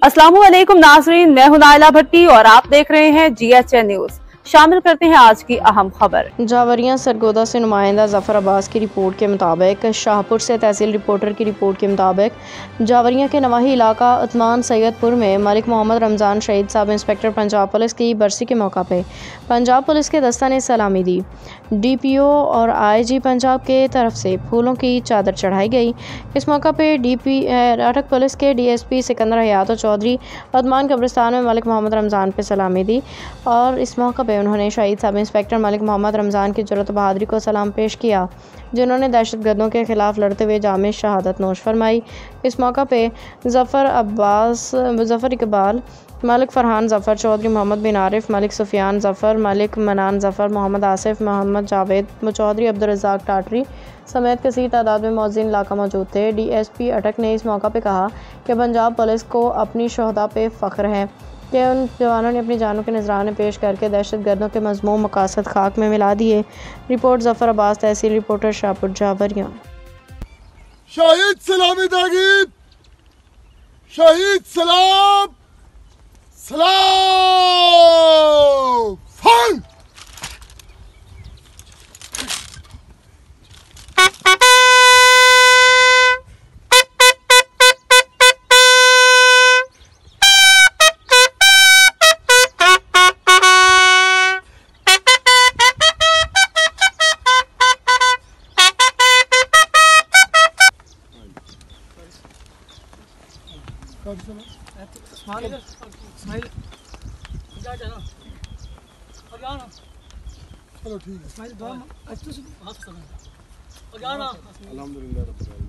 अस्सलामुअलैकुम नाज़रीन, मैं हूं नाइला भट्टी और आप देख रहे हैं GHN न्यूज़। शामिल करते हैं आज की अहम खबर। जावरिया सरगोदा से नुमाइंदा जफ़र अब्बास की रिपोर्ट के मुताबिक, शाहपुर से तहसील रिपोर्टर की रिपोर्ट के मुताबिक जावरिया के नवाही इलाका उस्मान सैयदपुर में मलिक मोहम्मद रमज़ान शहीद साहब इंस्पेक्टर पंजाब पुलिस की बरसी के मौका पर पंजाब पुलिस के दस्ता ने सलामी दी। DPO और IG पंजाब के तरफ से फूलों की चादर चढ़ाई गई। इस मौका पर अटक पुलिस के DSP सिकंदर हयात चौधरी उस्मान कब्रिस्तान में मलिक मोहम्मद रमज़ान पर सलामी दी और इस मौका पर उन्होंने शहीद सब इंस्पेक्टर मलिक मोहम्मद रमज़ान की जुर्रत बहादुरी को सलाम पेश किया, जिन्होंने दहशतगर्दों के खिलाफ लड़ते हुए जामे शहादत नोश फरमाई। इस मौका पे ज़फ़र इकबाल, मलिक फ़रहान ज़फ़र, चौधरी मोहम्मद बिन आरिफ, मलिक सुफियान ज़फ़र, मलिक मनान ज़फ़र, मोहम्मद आसिफ, मोहम्मद जावेद, चौधरी अब्दुल रज़ाक टाटरी समेत कसीर तादाद में मौज़ीन इलाका मौजूद थे। DSP अटक ने इस मौका पर कहा कि पंजाब पुलिस को अपनी शोहदा पे फ़ख्र है कि उन जवानों ने अपनी जानों के नजराने पेश करके दहशतगर्दों के मज़मूम मकासद खाक में मिला दिए। रिपोर्ट ज़फ़र अब्बास, तहसील रिपोर्टर, शाहपुर, जावरिया। शहीद सलामी ताकीब, शहीद सलाम सलाम फल। चलो ठीक है। अल्हम्दुलिल्लाह।